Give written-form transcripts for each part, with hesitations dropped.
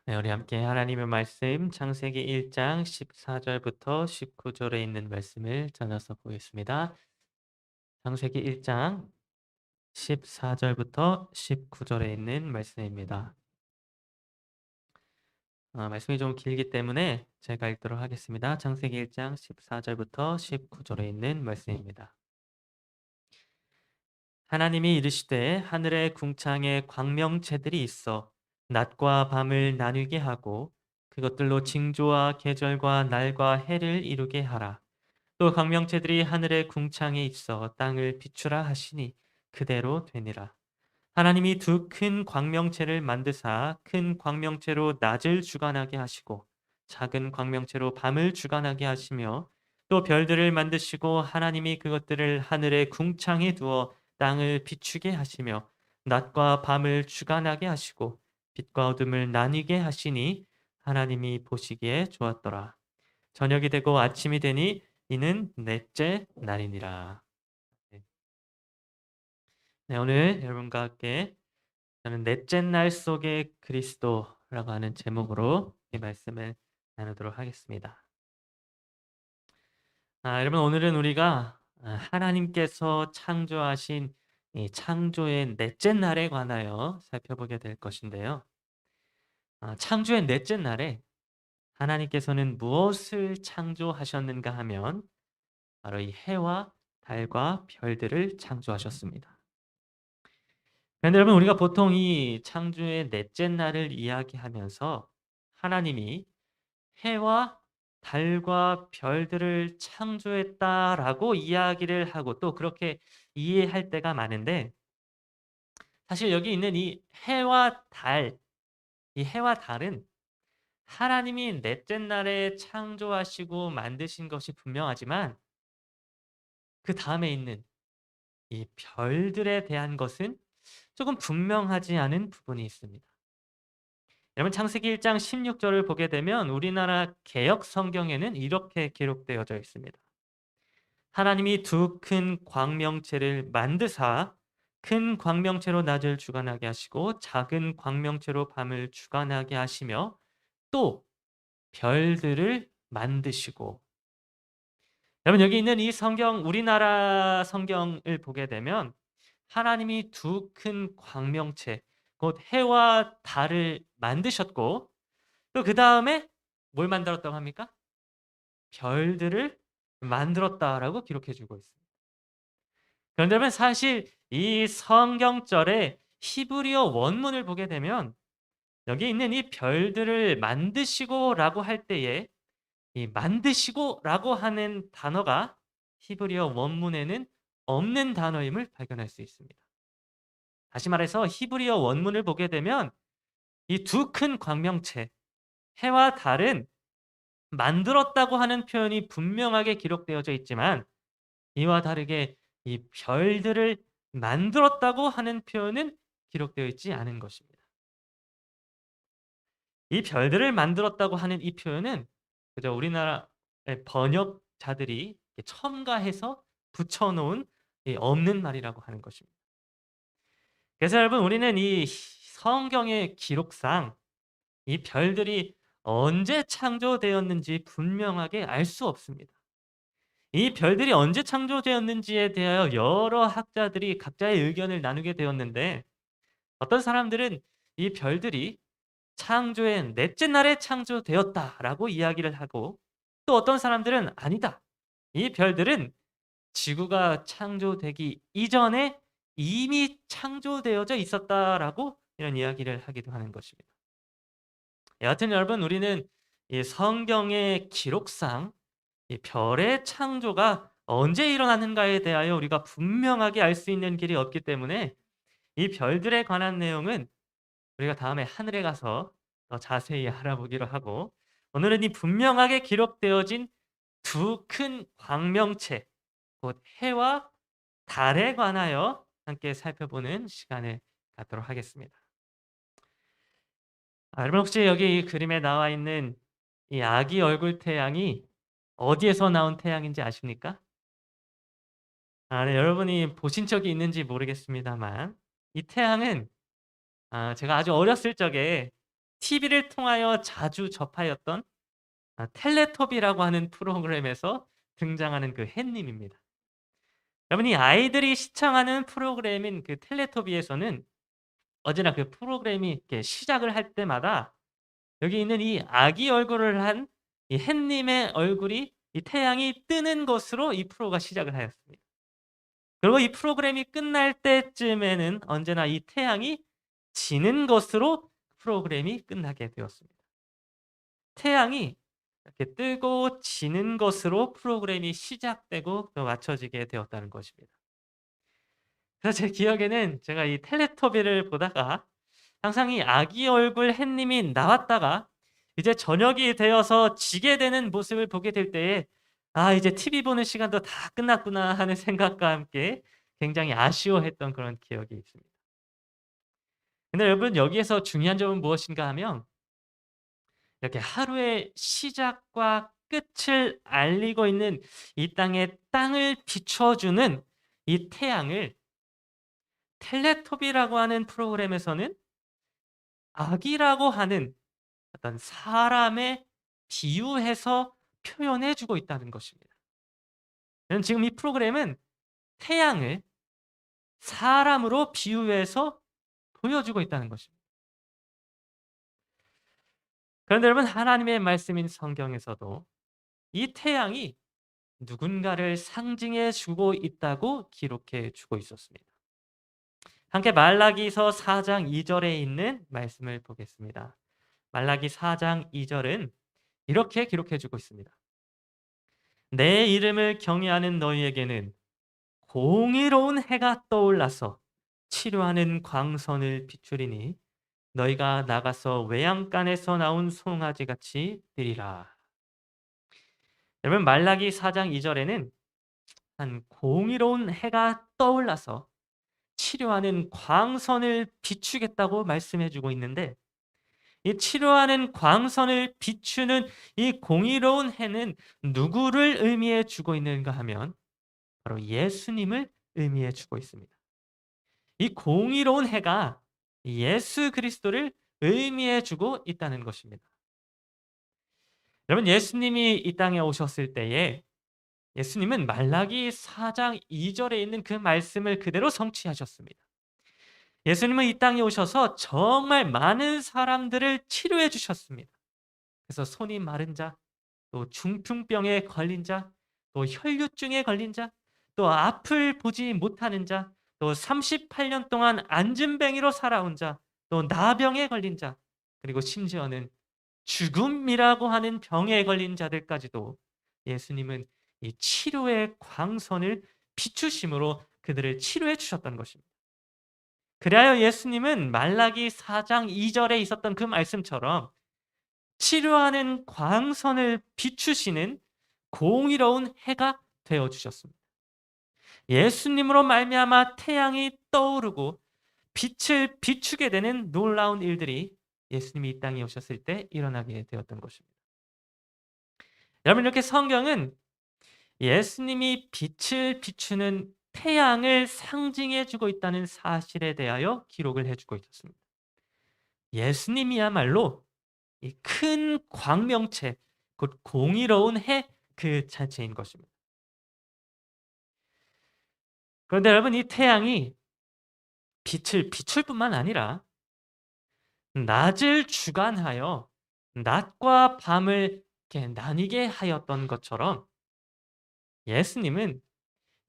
네, 우리 함께 하나님의 말씀 창세기 1장 14절부터 19절에 있는 말씀을 전해서 보겠습니다. 창세기 1장 14절부터 19절에 있는 말씀입니다. 말씀이 좀 길기 때문에 제가 읽도록 하겠습니다. 창세기 1장 14절부터 19절에 있는 말씀입니다. 하나님이 이르시되 하늘의 궁창에 광명체들이 있어 낮과 밤을 나누게 하고 그것들로 징조와 계절과 날과 해를 이루게 하라. 또 광명체들이 하늘의 궁창에 있어 땅을 비추라 하시니 그대로 되니라. 하나님이 두 큰 광명체를 만드사 큰 광명체로 낮을 주관하게 하시고 작은 광명체로 밤을 주관하게 하시며 또 별들을 만드시고 하나님이 그것들을 하늘의 궁창에 두어 땅을 비추게 하시며 낮과 밤을 주관하게 하시고 빛과 어둠을 나뉘게 하시니 하나님이 보시기에 좋았더라. 저녁이 되고 아침이 되니 이는 넷째 날이니라. 네, 네, 오늘 여러분과 함께 저는 넷째 날 속의 그리스도라고 하는 제목으로 이 말씀을 나누도록 하겠습니다. 여러분 오늘은 우리가 하나님께서 창조하신 이 창조의 넷째 날에 관하여 살펴보게 될 것인데요. 창조의 넷째 날에 하나님께서는 무엇을 창조하셨는가 하면 바로 이 해와 달과 별들을 창조하셨습니다. 그런데 여러분 우리가 보통 이 창조의 넷째 날을 이야기하면서 하나님이 해와 달과 별들을 창조했다라고 이야기를 하고 또 그렇게 이해할 때가 많은데 사실 여기 있는 이 해와 달, 이 해와 달은 하나님이 넷째 날에 창조하시고 만드신 것이 분명하지만 그 다음에 있는 이 별들에 대한 것은 조금 분명하지 않은 부분이 있습니다. 여러분 창세기 1장 16절을 보게 되면 우리나라 개역 성경에는 이렇게 기록되어져 있습니다. 하나님이 두 큰 광명체를 만드사 큰 광명체로 낮을 주관하게 하시고 작은 광명체로 밤을 주관하게 하시며 또 별들을 만드시고 여러분 여기 있는 이 성경 우리나라 성경을 보게 되면 하나님이 두 큰 광명체 곧 해와 달을 만드셨고 또 그다음에 뭘 만들었다고 합니까? 별들을 만들었다라고 기록해 주고 있습니다. 그런데 사실 이 성경절의 히브리어 원문을 보게 되면 여기 있는 이 별들을 만드시고라고 할 때에 이 만드시고라고 하는 단어가 히브리어 원문에는 없는 단어임을 발견할 수 있습니다. 다시 말해서 히브리어 원문을 보게 되면 이 두 큰 광명체 해와 달은 만들었다고 하는 표현이 분명하게 기록되어져 있지만 이와 다르게 이 별들을 만들었다고 하는 표현은 기록되어 있지 않은 것입니다. 이 별들을 만들었다고 하는 이 표현은 그저 우리나라의 번역자들이 첨가해서 붙여 놓은 없는 말이라고 하는 것입니다. 그래서 여러분 우리는 이 성경의 기록상 이 별들이 언제 창조되었는지 분명하게 알 수 없습니다. 이 별들이 언제 창조되었는지에 대하여 여러 학자들이 각자의 의견을 나누게 되었는데 어떤 사람들은 이 별들이 창조의 넷째 날에 창조되었다라고 이야기를 하고 또 어떤 사람들은 아니다. 이 별들은 지구가 창조되기 이전에 이미 창조되어져 있었다라고 이런 이야기를 하기도 하는 것입니다. 여하튼 여러분 우리는 이 성경의 기록상 이 별의 창조가 언제 일어났는가에 대하여 우리가 분명하게 알 수 있는 길이 없기 때문에 이 별들에 관한 내용은 우리가 다음에 하늘에 가서 더 자세히 알아보기로 하고 오늘은 이 분명하게 기록되어진 두 큰 광명체 곧 해와 달에 관하여 함께 살펴보는 시간을 갖도록 하겠습니다. 여러분 혹시 여기 이 그림에 나와 있는 이 아기 얼굴 태양이 어디에서 나온 태양인지 아십니까? 네. 여러분이 보신 적이 있는지 모르겠습니다만 이 태양은 제가 아주 어렸을 적에 TV를 통하여 자주 접하였던 텔레토비라고 하는 프로그램에서 등장하는 그 햇님입니다. 여러분 이 아이들이 시청하는 프로그램인 그 텔레토비에서는 언제나 그 프로그램이 이렇게 시작을 할 때마다 여기 있는 이 아기 얼굴을 한 이 햇님의 얼굴이 이 태양이 뜨는 것으로 이 프로가 시작을 하였습니다. 그리고 이 프로그램이 끝날 때쯤에는 언제나 이 태양이 지는 것으로 프로그램이 끝나게 되었습니다. 태양이 이렇게 뜨고 지는 것으로 프로그램이 시작되고 또 맞춰지게 되었다는 것입니다. 그래서 제 기억에는 제가 이 텔레토비를 보다가 항상 이 아기 얼굴 햇님이 나왔다가 이제 저녁이 되어서 지게 되는 모습을 보게 될 때에 '아 이제 TV 보는 시간도 다 끝났구나.' 하는 생각과 함께 굉장히 아쉬워했던 그런 기억이 있습니다. 근데 여러분 여기에서 중요한 점은 무엇인가 하면 이렇게 하루의 시작과 끝을 알리고 있는 이 땅에 땅을 비춰 주는 이 태양을 텔레토비라고 하는 프로그램에서는 악이라고 하는 어떤 사람에 비유해서 표현해 주고 있다는 것입니다. 지금 이 프로그램은 태양을 사람으로 비유해서 보여주고 있다는 것입니다. 그런데 여러분 하나님의 말씀인 성경에서도 이 태양이 누군가를 상징해 주고 있다고 기록해 주고 있었습니다. 함께 말라기서 4장 2 절에 있는 말씀을 보겠습니다. 말라기 4장 2 절은 이렇게 기록해 주고 있습니다. 내 이름을 경외하는 너희에게는 공의로운 해가 떠올라서 치료하는 광선을 비추리니 너희가 나가서 외양간에서 나온 송아지 같이 되리라. 여러분 말라기 4장 2 절에는 한 공의로운 해가 떠올라서 치료하는 광선을 비추겠다고 말씀해 주고 있는데 이 치료하는 광선을 비추는 이 공의로운 해는 누구를 의미해 주고 있는가 하면 바로 예수님을 의미해 주고 있습니다. 이 공의로운 해가 예수 그리스도를 의미해 주고 있다는 것입니다. 여러분 예수님이 이 땅에 오셨을 때에 예수님은 말라기 4장 2 절에 있는 그 말씀을 그대로 성취하셨습니다. 예수님은 이 땅에 오셔서 정말 많은 사람들을 치료해 주셨습니다. 그래서 손이 마른 자, 또 중풍병에 걸린 자, 또 혈류증에 걸린 자, 또 앞을 보지 못하는 자, 또 38년 동안 안진뱅이로 살아온 자, 또 나병에 걸린 자, 그리고 심지어는 죽음이라고 하는 병에 걸린 자들까지도 예수님은 이 치료의 광선을 비추심으로 그들을 치료해 주셨던 것입니다. 그리하여 예수님은 말라기 4장 2 절에 있었던 그 말씀처럼 치료하는 광선을 비추시는 공의로운 해가 되어 주셨습니다. 예수님으로 말미암아 태양이 떠오르고 빛을 비추게 되는 놀라운 일들이 예수님이 이 땅에 오셨을 때 일어나게 되었던 것입니다. 여러분 이렇게 성경은 예수님이 빛을 비추는 태양을 상징해 주고 있다는 사실에 대하여 기록을 해 주고 있었습니다. 예수님이야말로 이 큰 광명체 곧 공의로운 해 그 자체인 것입니다. 그런데 여러분 이 태양이 빛을 비출 뿐만 아니라 낮을 주관하여 낮과 밤을 이렇게 나뉘게 하였던 것처럼 예수님은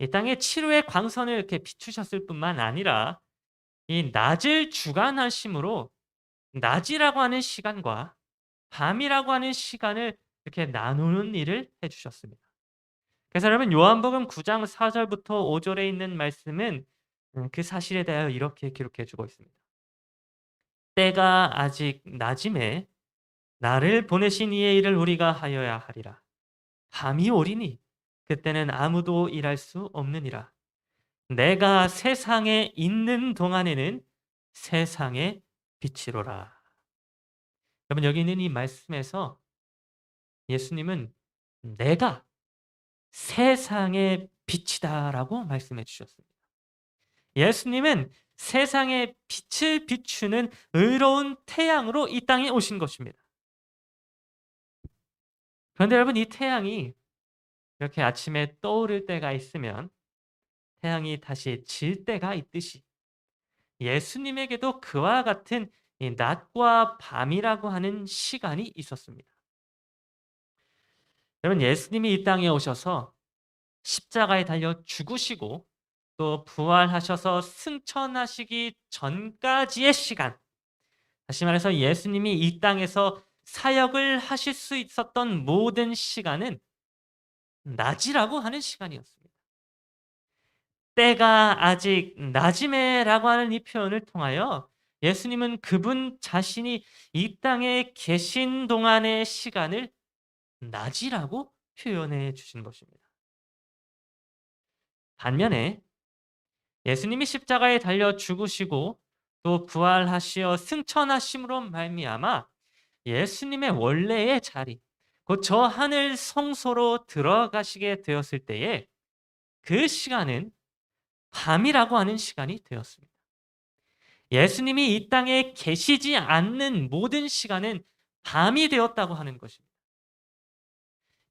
이 땅에 치료의 광선을 이렇게 비추셨을 뿐만 아니라 이 낮을 주관하심으로 낮이라고 하는 시간과 밤이라고 하는 시간을 이렇게 나누는 일을 해 주셨습니다. 그래서 여러분 요한복음 9장 4 절부터 5 절에 있는 말씀은 그 사실에 대하여 이렇게 기록해 주고 있습니다. 때가 아직 낮음에 나를 보내신 이의 일을 우리가 하여야 하리라. 밤이 오리니 그때는 아무도 일할 수 없느니라. 내가 세상에 있는 동안에는 세상의 빛이로라. 여러분 여기 있는 이 말씀에서 예수님은 내가 세상의 빛이다라고 말씀해 주셨습니다. 예수님은 세상에 빛을 비추는 의로운 태양으로 이 땅에 오신 것입니다. 그런데 여러분, 이 태양이 이렇게 아침에 떠오를 때가 있으면 태양이 다시 질 때가 있듯이 예수님에게도 그와 같은 이 낮과 밤이라고 하는 시간이 있었습니다. 여러분, 예수님이 이 땅에 오셔서 십자가에 달려 죽으시고 또 부활하셔서 승천하시기 전까지의 시간, 다시 말해서 예수님이 이 땅에서 사역을 하실 수 있었던 모든 시간은 낮이라고 하는 시간이었습니다. 때가 아직 낮음에라고 하는 이 표현을 통하여 예수님은 그분 자신이 이 땅에 계신 동안의 시간을 낮이라고 표현해 주신 것입니다. 반면에 예수님이 십자가에 달려 죽으시고 또 부활하시어 승천하심으로 말미암아 예수님의 원래의 자리, 곧 저 하늘 성소로 들어가시게 되었을 때에 그 시간은 밤이라고 하는 시간이 되었습니다. 예수님이 이 땅에 계시지 않는 모든 시간은 밤이 되었다고 하는 것입니다.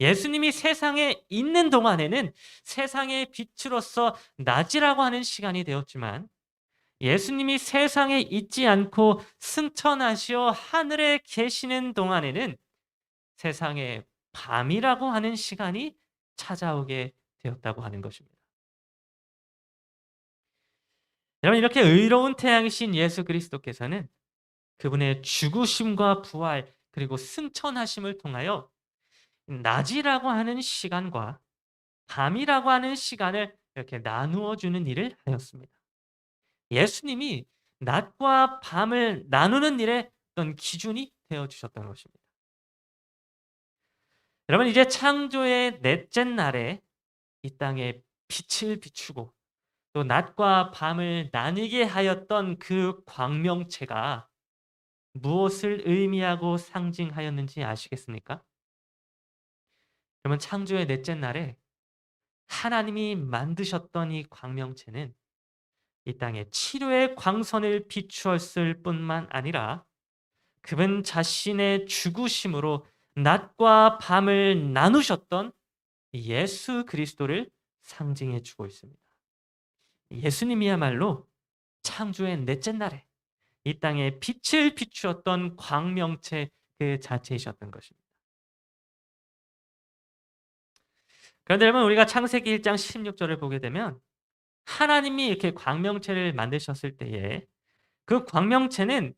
예수님이 세상에 있는 동안에는 세상의 빛으로서 낮이라고 하는 시간이 되었지만 예수님이 세상에 있지 않고 승천하시어 하늘에 계시는 동안에는 세상에 밤이라고 하는 시간이 찾아오게 되었다고 하는 것입니다. 여러분, 이렇게 의로운 태양이신 예수 그리스도께서는 그분의 죽으심과 부활 그리고 승천하심을 통하여 낮이라고 하는 시간과 밤이라고 하는 시간을 이렇게 나누어 주는 일을 하였습니다. 예수님이 낮과 밤을 나누는 일에 어떤 기준이 되어 주셨던 것입니다. 여러분, 이제 창조의 넷째 날에 이 땅에 빛을 비추고 또 낮과 밤을 나뉘게 하였던 그 광명체가 무엇을 의미하고 상징하였는지 아시겠습니까? 여러분, 창조의 넷째 날에 하나님이 만드셨던 이 광명체는 이 땅에 치료의 광선을 비추었을 뿐만 아니라 그분 자신의 죽으심으로 낮과 밤을 나누셨던 예수 그리스도를 상징해 주고 있습니다. 예수님이야말로 창조의 넷째 날에 이 땅에 빛을 비추었던 광명체 그 자체이셨던 것입니다. 그런데 여러분, 우리가 창세기 1장 16절을 보게 되면 하나님이 이렇게 광명체를 만드셨을 때에 그 광명체는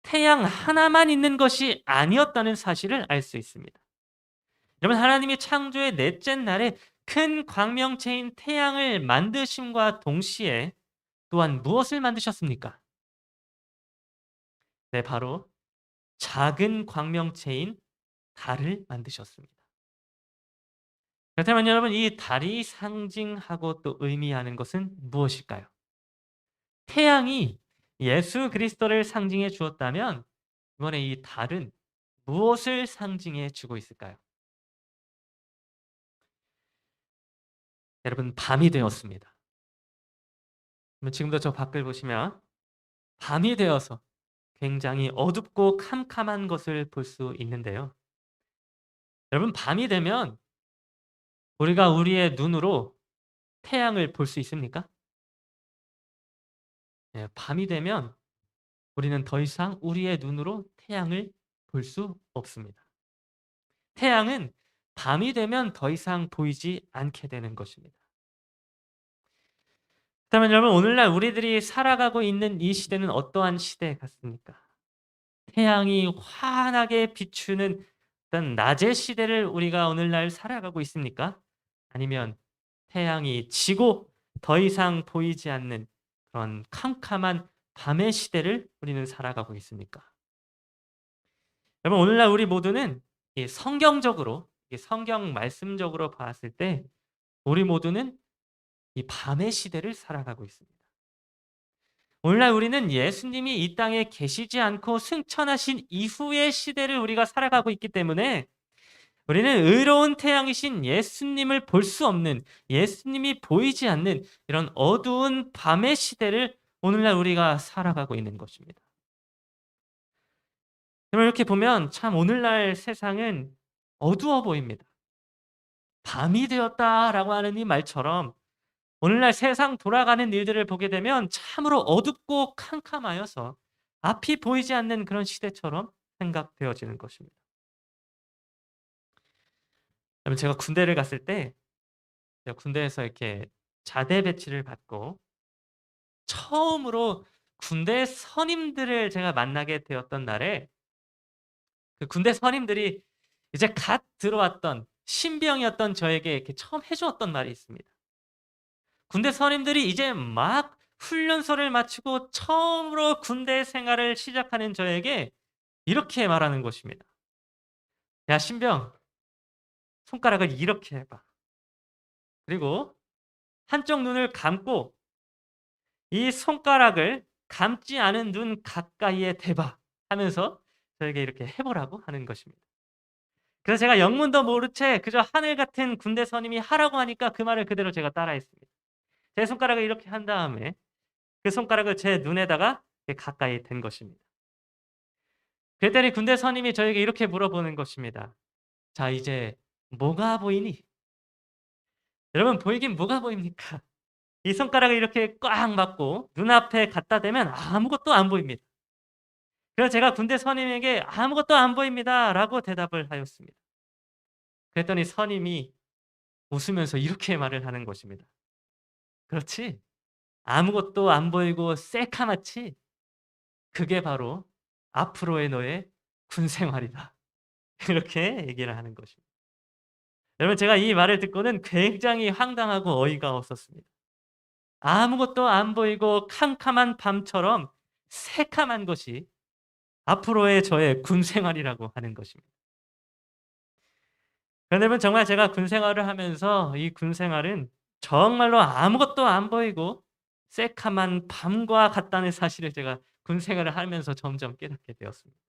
태양 하나만 있는 것이 아니었다는 사실을 알 수 있습니다. 여러분, 하나님이 창조의 넷째 날에 큰 광명체인 태양을 만드심과 동시에 또한 무엇을 만드셨습니까? 네, 바로 작은 광명체인 달을 만드셨습니다. 그렇다면 여러분, 이 달이 상징하고 또 의미하는 것은 무엇일까요? 태양이 예수 그리스도를 상징해 주었다면 이번에 이 달은 무엇을 상징해 주고 있을까요? 여러분, 밤이 되었습니다. 지금도 저 밖을 보시면 밤이 되어서 굉장히 어둡고 캄캄한 것을 볼 수 있는데요. 여러분, 밤이 되면 우리가 우리의 눈으로 태양을 볼 수 있습니까? 예, 밤이 되면 우리는 더 이상 우리의 눈으로 태양을 볼 수 없습니다. 태양은 밤이 되면 더 이상 보이지 않게 되는 것입니다. 그렇다면 여러분, 오늘날 우리들이 살아가고 있는 이 시대는 어떠한 시대 같습니까? 태양이 환하게 비추는 어떤 낮의 시대를 우리가 오늘날 살아가고 있습니까? 아니면 태양이 지고 더 이상 보이지 않는 그런 캄캄한 밤의 시대를 우리는 살아가고 있습니까? 여러분, 오늘날 우리 모두는 이 성경적으로, 이 성경 말씀적으로 봤을 때 우리 모두는 이 밤의 시대를 살아가고 있습니다. 오늘날 우리는 예수님이 이 땅에 계시지 않고 승천하신 이후의 시대를 우리가 살아가고 있기 때문에 우리는 의로운 태양이신 예수님을 볼 수 없는, 예수님이 보이지 않는 이런 어두운 밤의 시대를 오늘날 우리가 살아가고 있는 것입니다. 여러분, 이렇게 보면 참 오늘날 세상은 어두워 보입니다. 밤이 되었다라고 하는 이 말처럼 오늘날 세상 돌아가는 일들을 보게 되면 참으로 어둡고 캄캄하여서 앞이 보이지 않는 그런 시대처럼 생각되어지는 것입니다. 여러분, 제가 군대를 갔을 때 제가 군대에서 이렇게 자대 배치를 받고 처음으로 군대 선임들을 제가 만나게 되었던 날에 그 군대 선임들이 이제 갓 들어왔던 신병이었던 저에게 이렇게 처음 해 주었던 말이 있습니다. 군대 선임들이 이제 막 훈련소를 마치고 처음으로 군대 생활을 시작하는 저에게 이렇게 말하는 것입니다. "야 신병, 손가락을 이렇게 해 봐. 그리고 한쪽 눈을 감고 이 손가락을 감지 않은 눈 가까이에 대봐." 하면서 저에게 이렇게 해 보라고 하는 것입니다. 그래서 제가 영문도 모른 채 그저 하늘 같은 군대 선임이 하라고 하니까 그 말을 그대로 제가 따라했습니다. 제 손가락을 이렇게 한 다음에 그 손가락을 제 눈에다가 이렇게 가까이 댄 것입니다. 그랬더니 군대 선임이 저에게 이렇게 물어보는 것입니다. "자 이제 뭐가 보이니?" 여러분, 보이긴 뭐가 보입니까? 이 손가락을 이렇게 꽉 막고 눈앞에 갖다 대면 아무것도 안 보입니다. 그래서 제가 군대 선임에게 "아무것도 안 보입니다."라고 대답을 하였습니다. 그랬더니 선임이 웃으면서 이렇게 말을 하는 것입니다. "그렇지. 아무것도 안 보이고 새카맣지? 그게 바로 앞으로의 너의 군 생활이다." 이렇게 얘기를 하는 것입니다. 여러분, 제가 이 말을 듣고는 굉장히 황당하고 어이가 없었습니다. 아무것도 안 보이고 캄캄한 밤처럼 새카만 것이 앞으로의 저의 군 생활이라고 하는 것입니다. 그런데 여러분, 정말 제가 군 생활을 하면서 이 군 생활은 정말로 아무것도 안 보이고 새카만 밤과 같다는 사실을 제가 군 생활을 하면서 점점 깨닫게 되었습니다.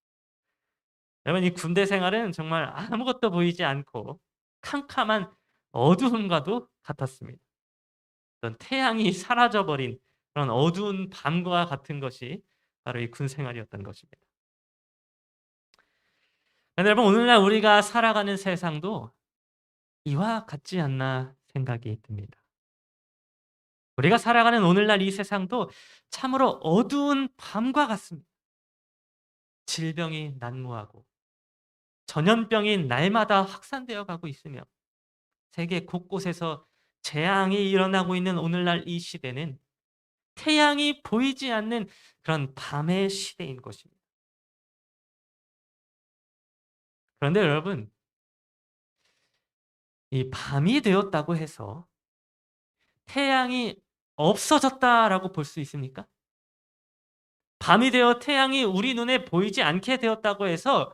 여러분, 이 군대 생활은 정말 아무것도 보이지 않고 캄캄한 어두움과도 같았습니다. 어떤 태양이 사라져 버린 그런 어두운 밤과 같은 것이 바로 이 군 생활이었던 것입니다. 그런데 여러분, 오늘날 우리가 살아가는 세상도 이와 같지 않나 생각이 듭니다. 우리가 살아가는 오늘날 이 세상도 참으로 어두운 밤과 같습니다. 질병이 난무하고 전염병이 날마다 확산되어 가고 있으며 세계 곳곳에서 재앙이 일어나고 있는 오늘날 이 시대는 태양이 보이지 않는 그런 밤의 시대인 것입니다. 그런데 여러분, 이 밤이 되었다고 해서 태양이 없어졌다라고 볼 수 있습니까? 밤이 되어 태양이 우리 눈에 보이지 않게 되었다고 해서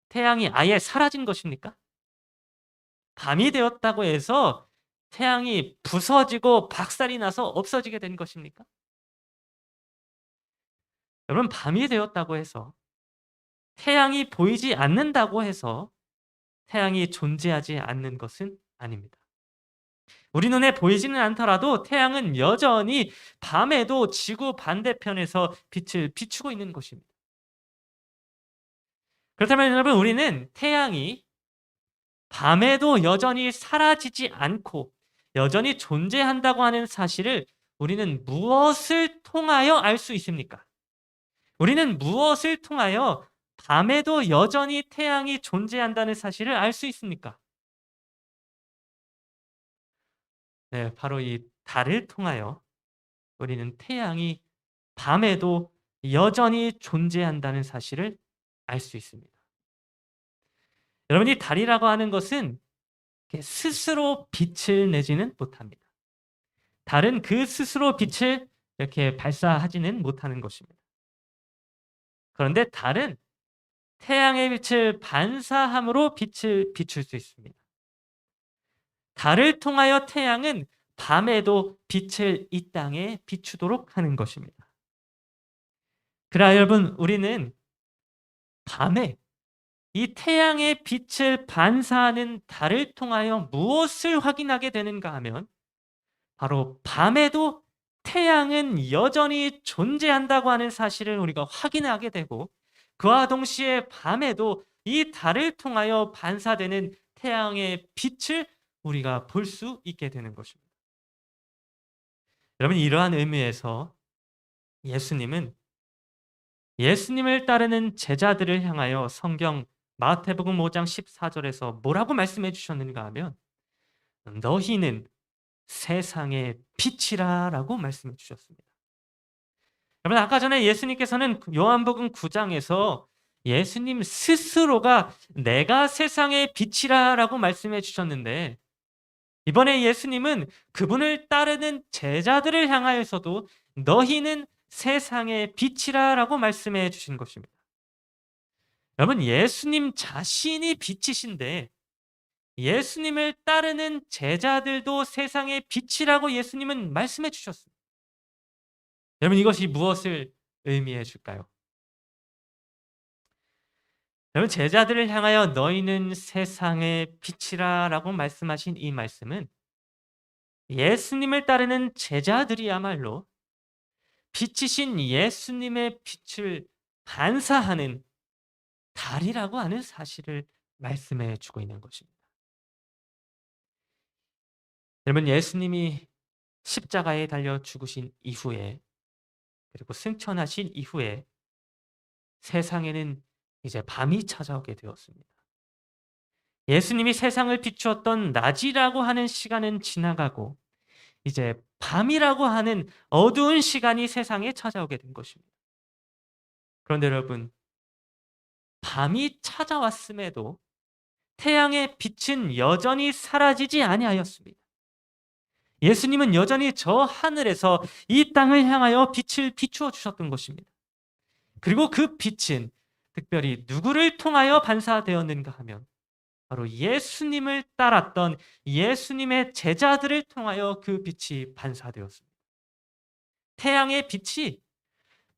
태양이 아예 사라진 것입니까? 밤이 되었다고 해서 태양이 부서지고 박살이 나서 없어지게 된 것입니까? 여러분, 밤이 되었다고 해서 태양이 보이지 않는다고 해서 태양이 존재하지 않는 것은 아닙니다. 우리 눈에 보이지는 않더라도 태양은 여전히 밤에도 지구 반대편에서 빛을 비추고 있는 것입니다. 그렇다면 여러분, 우리는 태양이 밤에도 여전히 사라지지 않고 여전히 존재한다고 하는 사실을 우리는 무엇을 통하여 알 수 있습니까? 우리는 무엇을 통하여 밤에도 여전히 태양이 존재한다는 사실을 알 수 있습니까? 네, 바로 이 달을 통하여 우리는 태양이 밤에도 여전히 존재한다는 사실을 알 수 있습니다. 여러분, 이 달이라고 하는 것은 스스로 빛을 내지는 못합니다. 달은 그 스스로 빛을 이렇게 발사하지는 못하는 것입니다. 그런데 달은 태양의 빛을 반사함으로 빛을 비출 수 있습니다. 달을 통하여 태양은 밤에도 빛을 이 땅에 비추도록 하는 것입니다. 그러나 여러분, 우리는 밤에 이 태양의 빛을 반사하는 달을 통하여 무엇을 확인하게 되는가 하면 바로 밤에도 태양은 여전히 존재한다고 하는 사실을 우리가 확인하게 되고, 그와 동시에 밤에도 이 달을 통하여 반사되는 태양의 빛을 우리가 볼 수 있게 되는 것입니다. 여러분, 이러한 의미에서 예수님은 예수님을 따르는 제자들을 향하여 성경 마태복음 5장 14절에서 뭐라고 말씀해 주셨는가 하면 너희는 세상의 빛이라라고 말씀해 주셨습니다. 여러분, 아까 전에 예수님께서는 요한복음 9장에서 예수님 스스로가 내가 세상의 빛이라라고 말씀해 주셨는데, 이번에 예수님은 그분을 따르는 제자들을 향하여서도 너희는 세상의 빛이라라고 말씀해 주신 것입니다. 여러분, 예수님 자신이 빛이신데 예수님을 따르는 제자들도 세상의 빛이라고 예수님은 말씀해 주셨습니다. 여러분, 이것이 무엇을 의미해 줄까요? 여러분, 제자들을 향하여 너희는 세상의 빛이라라고 말씀하신 이 말씀은 예수님을 따르는 제자들이야말로 빛이신 예수님의 빛을 반사하는 달이라고 하는 사실을 말씀해 주고 있는 것입니다. 여러분, 예수님이 십자가에 달려 죽으신 이후에, 그리고 승천하신 이후에 세상에는 이제 밤이 찾아오게 되었습니다. 예수님이 세상을 비추었던 낮이라고 하는 시간은 지나가고 이제 밤이라고 하는 어두운 시간이 세상에 찾아오게 된 것입니다. 그런데 여러분, 밤이 찾아왔음에도 태양의 빛은 여전히 사라지지 아니하였습니다. 예수님은 여전히 저 하늘에서 이 땅을 향하여 빛을 비추어 주셨던 것입니다. 그리고 그 빛은 특별히 누구를 통하여 반사되었는가 하면 바로 예수님을 따랐던 예수님의 제자들을 통하여 그 빛이 반사되었습니다. 태양의 빛이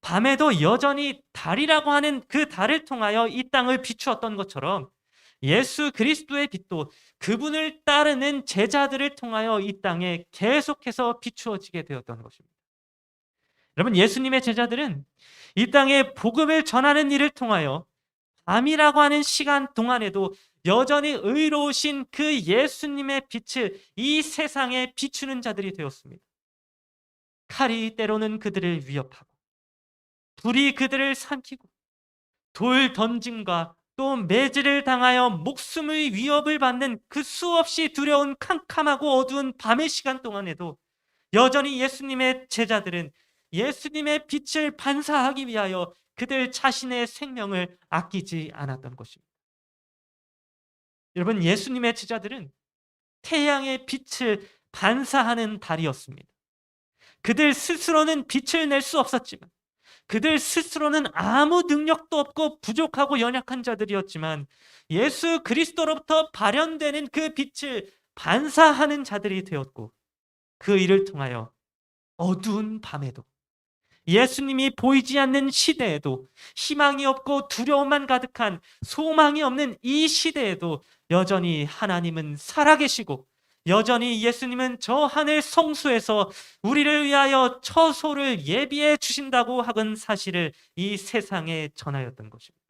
밤에도 여전히 달이라고 하는 그 달을 통하여 이 땅을 비추었던 것처럼 예수 그리스도의 빛도 그분을 따르는 제자들을 통하여 이 땅에 계속해서 비추어지게 되었던 것입니다. 여러분, 예수님의 제자들은 이 땅에 복음을 전하는 일을 통하여 밤이라고 하는 시간 동안에도 여전히 의로우신 그 예수님의 빛을 이 세상에 비추는 자들이 되었습니다. 칼이 때로는 그들을 위협하고 불이 그들을 삼키고 돌 던짐과 또 매질을 당하여 목숨의 위협을 받는 그 수없이 두려운 캄캄하고 어두운 밤의 시간 동안에도 여전히 예수님의 제자들은 예수님의 빛을 반사하기 위하여 그들 자신의 생명을 아끼지 않았던 것입니다. 여러분, 예수님의 제자들은 태양의 빛을 반사하는 달이었습니다. 그들 스스로는 빛을 낼 수 없었지만, 그들 스스로는 아무 능력도 없고 부족하고 연약한 자들이었지만 예수 그리스도로부터 발현되는 그 빛을 반사하는 자들이 되었고, 그 일을 통하여 어두운 밤에도 예수님이 보이지 않는 시대에도 희망이 없고 두려움만 가득한 소망이 없는 이 시대에도 여전히 하나님은 살아계시고 여전히 예수님은 저 하늘 성소에서 우리를 위하여 처소를 예비해 주신다고 하는 사실을 이 세상에 전하였던 것입니다.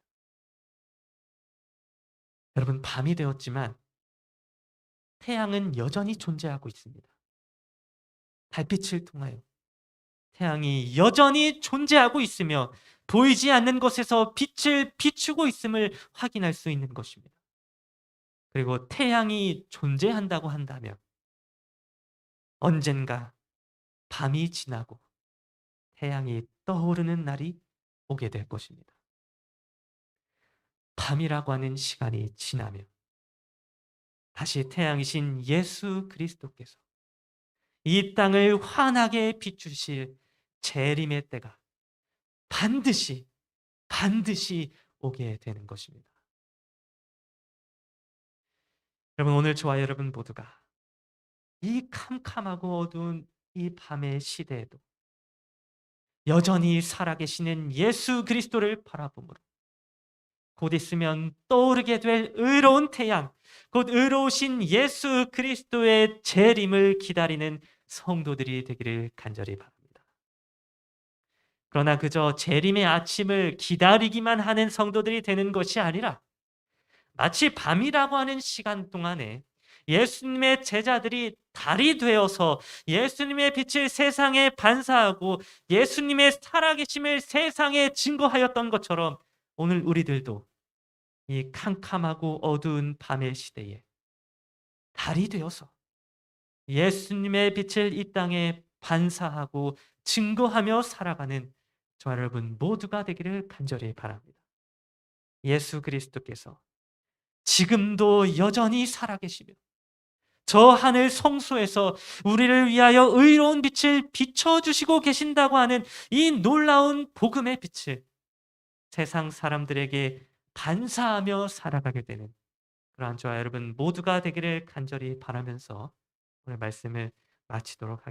여러분, 밤이 되었지만 태양은 여전히 존재하고 있습니다. 달빛을 통하여 태양이 여전히 존재하고 있으며 보이지 않는 곳에서 빛을 비추고 있음을 확인할 수 있는 것입니다. 그리고 태양이 존재한다고 한다면 언젠가 밤이 지나고 태양이 떠오르는 날이 오게 될 것입니다. 밤이라고 하는 시간이 지나면 다시 태양이신 예수 그리스도께서 이 땅을 환하게 비추실 재림의 때가 반드시 오게 되는 것입니다. 여러분, 오늘 저와 여러분 모두가 이 캄캄하고 어두운 이 밤의 시대에도 여전히 살아계시는 예수 그리스도를 바라보므로 곧 있으면 떠오르게 될 의로운 태양, 곧 의로우신 예수 그리스도의 재림을 기다리는 성도들이 되기를 간절히 바랍니다. 그러나 그저 재림의 아침을 기다리기만 하는 성도들이 되는 것이 아니라 마치 밤이라고 하는 시간 동안에 예수님의 제자들이 달이 되어서 예수님의 빛을 세상에 반사하고 예수님의 살아계심을 세상에 증거하였던 것처럼 오늘 우리들도 이 캄캄하고 어두운 밤의 시대에 달이 되어서 예수님의 빛을 이 땅에 반사하고 증거하며 살아가는 저와 여러분 모두가 되기를 간절히 바랍니다. 예수 그리스도께서 지금도 여전히 살아계시며 저 하늘 성소에서 우리를 위하여 의로운 빛을 비춰주시고 계신다고 하는 이 놀라운 복음의 빛을 세상 사람들에게 반사하며 살아가게 되는 그러한 저와 여러분 모두가 되기를 간절히 바라면서 오늘 말씀을 마치도록 하겠습니다.